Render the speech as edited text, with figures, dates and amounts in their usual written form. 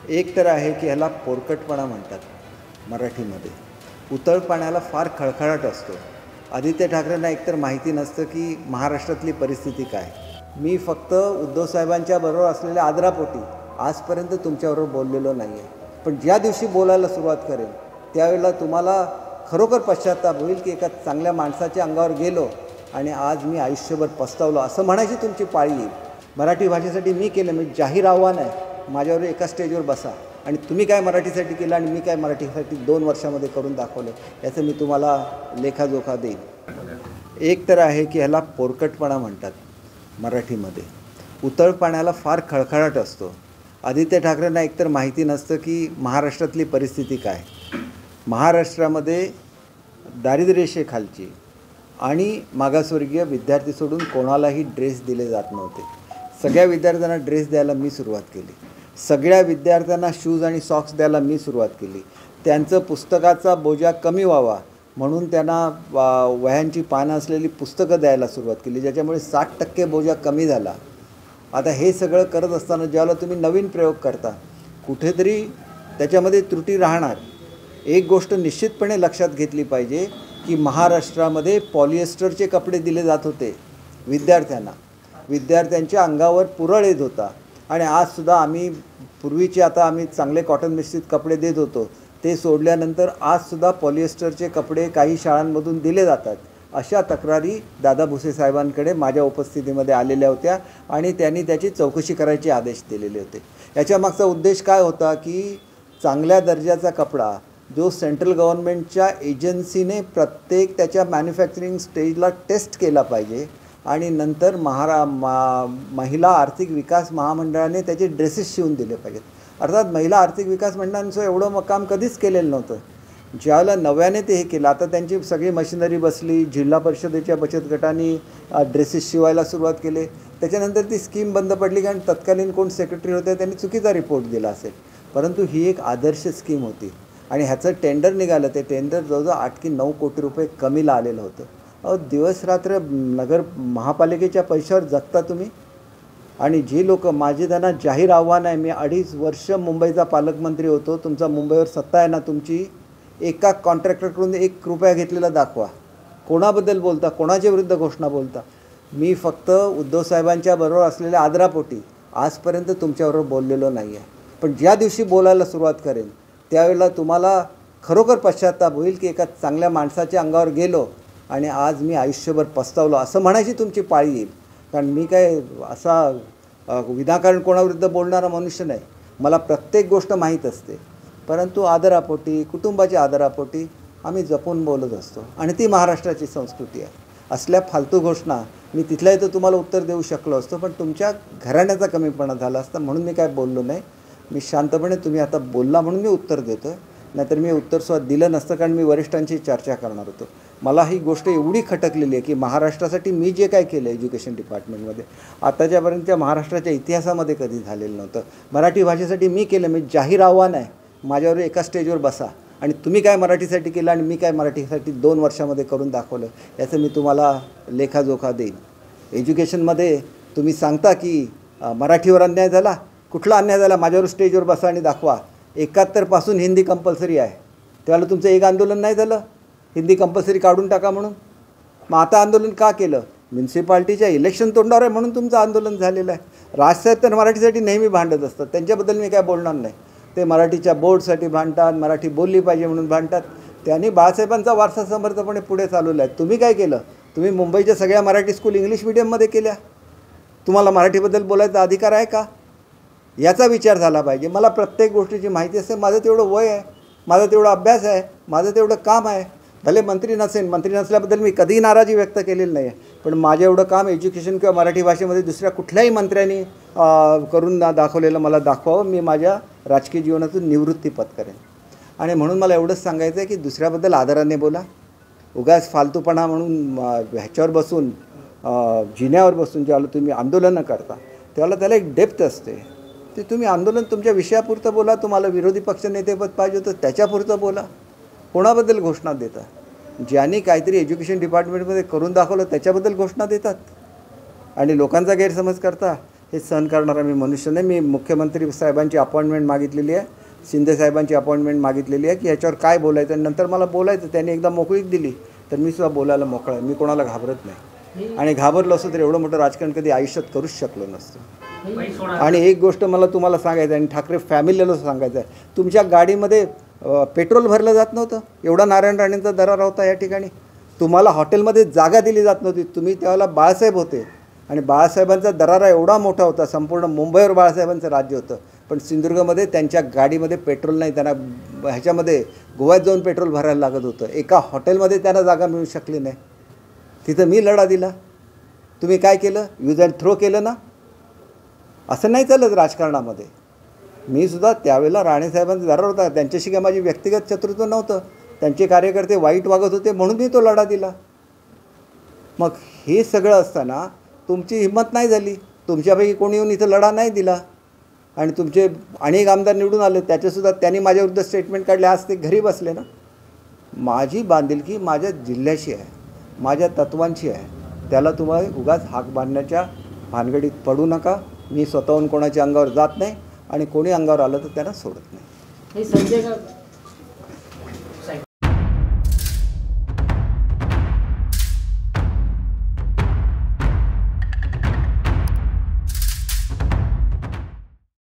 एक तर आहे की ह्याला पोरकटपणा म्हणतात मराठीमध्ये. उतळ पाण्याला फार खळखळाट असतो. आदित्य ठाकरेंना एकतर माहिती नसतं की महाराष्ट्रातली परिस्थिती काय. मी फक्त उद्धव साहेबांच्या बरोबर असलेल्या आदरापोटी आजपर्यंत तुमच्याबरोबर बोललेलो नाही आहे. पण ज्या दिवशी बोलायला सुरुवात करेन त्यावेळेला तुम्हाला खरोखर पश्चात्ताप होईल की एका चांगल्या माणसाच्या अंगावर गेलो आणि आज मी आयुष्यभर पस्तावलो असं म्हणायची तुमची पाळी येईल. मराठी भाषेसाठी मी केलं, मी जाहीर आव्हान आहे, माझ्यावर एका स्टेजवर बसा आणि तुम्ही काय मराठीसाठी केलं आणि मी काय मराठीसाठी 2 वर्षामध्ये करून दाखवलं याचं मी तुम्हाला लेखाजोखा देईन. एक तर आहे की ह्याला पोरकटपणा म्हणतात मराठीमध्ये. उतळ पाण्याला फार खळखळाट असतो. आदित्य ठाकरेंना एकतर माहिती नसतं की महाराष्ट्रातली परिस्थिती काय. महाराष्ट्रामध्ये दारिद्र्यरेषेखालची आणि मागासवर्गीय विद्यार्थी सोडून कोणालाही ड्रेस दिले जात नव्हते. सगळ्या विद्यार्थ्यांना ड्रेस द्यायला मी सुरुवात केली. सगळ्या विद्यार्थ्यांना शूज आणि सॉक्स द्यायला मी सुरुवात केली. त्यांचं पुस्तकाचा बोजा कमी व्हावा म्हणून त्यांना वह्यांची पानं असलेली पुस्तकं द्यायला सुरुवात केली, ज्याच्यामुळे 60% बोजा कमी झाला. आता हे सगळं करत असताना ज्यावेळेला तुम्ही नवीन प्रयोग करता कुठेतरी त्याच्यामध्ये त्रुटी राहणार. एक गोष्ट निश्चितपणे लक्षात घेतली पाहिजे की महाराष्ट्रामध्ये पॉलिएस्टरचे कपडे दिले जात होते विद्यार्थ्यांना. विद्यार्थ्यांच्या अंगावर पुरळ येत होता आणि आजसुद्धा आम्ही पूर्वीचे आता आम्ही चांगले कॉटन मिश्रित कपडे देत होतो, ते सोडल्यानंतर आजसुद्धा पॉलिएस्टरचे कपडे काही शाळांमधून दिले जातात. अशा तक्रारी दादा भुसे साहेबांकडे माझ्या उपस्थितीमध्ये आलेल्या होत्या आणि त्यांनी त्याची चौकशी करायचे आदेश दिलेले होते. याच्यामागचा उद्देश काय होता की चांगल्या दर्जाचा कपडा जो सेंट्रल गव्हर्नमेंटच्या एजन्सीने प्रत्येक त्याच्या मॅन्युफॅक्चरिंग स्टेजला टेस्ट केला पाहिजे आणि नंतर महिला आर्थिक विकास महामंडळाने त्याचे ड्रेसेस शिवून दिले पाहिजेत. अर्थात महिला आर्थिक विकास मंडळांचं एवढं काम कधीच केलेलं नव्हतं. ज्यावेळेला नव्याने ते हे केलं, आता त्यांची सगळी मशिनरी बसली, जिल्हा परिषदेच्या बचत गटांनी ड्रेसेस शिवायला सुरुवात केले. त्याच्यानंतर ती स्कीम बंद पडली कारण तत्कालीन कोण सेक्रेटरी होते त्यांनी चुकीचा रिपोर्ट दिला असेल. परंतु ही एक आदर्श स्कीम होती आणि ह्याचं टेंडर निघालं. ते टेंडर जवळजवळ 8 की 9 कोटी रुपये कमीला आलेलं होतं. दिवसरात्र नगर महापालिकेच्या पैशावर जगता तुम्ही. आणि जी लोक, माझे त्यांना जाहीर आव्हान आहे, मी 2.5 वर्ष मुंबईचा पालकमंत्री होतो, तुमचा मुंबईवर सत्ता आहे ना तुमची, एका कॉन्ट्रॅक्टरकडून 1 रुपया घेतलेला दाखवा. कोणाबद्दल बोलता, कोणाच्या विरुद्ध घोषणा बोलता. मी फक्त उद्धव साहेबांच्या बरोबर असलेल्या आदरापोटी आजपर्यंत तुमच्याबरोबर बोललेलो नाही आहे. पण ज्या दिवशी बोलायला सुरुवात करेन त्यावेळेला तुम्हाला खरोखर पश्चात्ताप होईल की एका चांगल्या माणसाच्या अंगावर गेलो आणि आज मी आयुष्यभर पस्तावलो असं म्हणायची तुमची पाळी येईल. कारण मी काय असा विनाकारण कोणाविरुद्ध बोलणारा मनुष्य नाही. मला प्रत्येक गोष्ट माहीत असते. परंतु आदरापोटी, कुटुंबाच्या आदरापोटी आम्ही जपून बोलत असतो आणि ती महाराष्ट्राची संस्कृती आहे. असल्या फालतू घोषणा मी तिथल्या इथं तुम्हाला उत्तर देऊ शकलो असतो, पण तुमच्या घराण्याचा कमीपणा झाला असता म्हणून मी काय बोललो नाही. मी शांतपणे, तुम्ही आता बोलला म्हणून मी उत्तर देतो आहे, नाहीतर मी उत्तरसुद्धा दिलं नसतं कारण मी वरिष्ठांची चर्चा करणार होतो. मला ही गोष्ट एवढी खटकलेली आहे की महाराष्ट्रासाठी मी जे काय केलं एज्युकेशन डिपार्टमेंटमध्ये आताच्यापर्यंतच्या महाराष्ट्राच्या इतिहासामध्ये कधी झालेलं नव्हतं. मराठी भाषेसाठी मी केलं, मी जाहीर आव्हान आहे, माझ्यावर एका स्टेजवर बसा आणि तुम्ही काय मराठीसाठी केलं आणि मी काय मराठीसाठी 2 वर्षामध्ये करून दाखवलं याचं मी तुम्हाला लेखाजोखा देईन. एज्युकेशनमध्ये तुम्ही सांगता की मराठीवर अन्याय झाला. कुठला अन्याय झाला? माझ्यावर स्टेजवर बसा आणि दाखवा. 71 हिंदी कंपल्सरी आहे. त्यावेळेला तुमचं एक आंदोलन नाही झालं हिंदी कंपल्सरी काढून टाका म्हणून. मग आता आंदोलन का केलं? म्युन्सिपाल्टीच्या इलेक्शन तोंडावर आहे म्हणून तुमचं आंदोलन झालेलं आहे. राजसाहेब तर मराठीसाठी नेहमी भांडत असतात, त्यांच्याबद्दल मी काय बोलणार नाही. ते मराठीच्या बोर्डसाठी भांडतात, मराठी बोलली पाहिजे म्हणून भांडतात. त्यांनी बाळासाहेबांचा वारसा समर्थपणे पुढे चालवला आहे. तुम्ही काय केलं? तुम्ही मुंबईच्या सगळ्या मराठी स्कूल इंग्लिश मिडियममध्ये केल्या. तुम्हाला मराठीबद्दल बोलायचा अधिकार आहे का? याचा विचार झाला पाहिजे. मला प्रत्येक गोष्टीची माहिती असते. माझं तेवढं वय आहे, माझा तेवढा अभ्यास आहे, माझं तेवढं काम आहे. भले मंत्री नसेन, मंत्री नसल्याबद्दल मी कधीही नाराजी व्यक्त केलेली नाही आहे, पण माझं एवढं काम एज्युकेशन किंवा मराठी भाषेमध्ये दुसऱ्या कुठल्याही मंत्र्यांनी करून दाखवलेलं मला दाखवावं. मी माझ्या राजकीय जीवनातून निवृत्ती पत्करेन. आणि म्हणून मला एवढंच सांगायचं आहे की दुसऱ्याबद्दल आदराने बोला. उगाच फालतूपणा म्हणून ह्याच्यावर बसून जिन्यावर बसून ज्यावेळेला तुम्ही आंदोलनं करता त्यावेळेला त्याला एक डेप्थ असते. ते तुम्ही आंदोलन तुमच्या विषयापुरतं बोला. तुम्हाला विरोधी पक्षनेतेपद पाहिजे होतं त्याच्यापुरतं बोला. कोणाबद्दल घोषणा देता? ज्यांनी काहीतरी एज्युकेशन डिपार्टमेंटमध्ये करून दाखवलं त्याच्याबद्दल घोषणा देतात आणि लोकांचा गैरसमज करता. हे सहन करणारा मी मनुष्य नाही. मी मुख्यमंत्री साहेबांची अपॉइंटमेंट मागितलेली आहे, शिंदे साहेबांची अपॉइंटमेंट मागितलेली आहे की ह्याच्यावर काय बोलायचं, आणि नंतर मला बोलायचं. त्यांनी एकदा मोकळीक दिली तर मी सुद्धा बोलायला मोकळा आहे. मी कोणाला घाबरत नाही, आणि घाबरलो असतो तर एवढं मोठं राजकारण कधी आयुष्यात करूच शकलो नसतं. आणि एक गोष्ट मला तुम्हाला सांगायचं आहे, आणि ठाकरे फॅमिलीला सांगायचं आहे, तुमच्या गाडीमध्ये पेट्रोल भरलं जात नव्हतं. एवढा नारायण राणेंचा दरारा होता या ठिकाणी. तुम्हाला हॉटेलमध्ये जागा दिली जात नव्हती. तुम्ही त्यावेळेला बाळासाहेब होते, आणि बाळासाहेबांचा दरारा एवढा मोठा होता, संपूर्ण मुंबईवर बाळासाहेबांचं राज्य होतं. पण सिंधुदुर्गमध्ये त्यांच्या गाडीमध्ये पेट्रोल नाही. त्यांना ह्याच्यामध्ये गोव्यात जाऊन पेट्रोल भरायला लागत होतं. एका हॉटेलमध्ये त्यांना जागा मिळू शकली नाही. तिथं मी लढा दिला. तुम्ही काय केलं? यूज अँड थ्रो केलं ना. असं नाही चालत राजकारणामध्ये. मी सुद्धा त्यावेळेला राणेसाहेबांचा दरार होता. त्यांच्याशी काय माझी व्यक्तिगत शत्रुत्व नव्हतं. त्यांचे कार्यकर्ते वाईट वागत होते म्हणून मी तो लढा दिला. मग हे सगळं असताना तुमची हिंमत नाही झाली. तुमच्यापैकी कोणी येऊन इथं लढा नाही दिला, आणि तुमचे अनेक आमदार निवडून आले. त्याचेसुद्धा त्यांनी माझ्याविरुद्ध स्टेटमेंट काढले. आज ते घरी बसले ना. माझी बांधिलकी माझ्या जिल्ह्याशी आहे, माझ्या तत्वांची आहे. त्याला तुम्हाला उगाच हाक बांधण्याच्या भानगडीत पडू नका. मी स्वतःहून कोणाच्या अंगावर जात नाही, आणि कोणी अंगावर आलं तर त्यांना सोडत नाही. संजय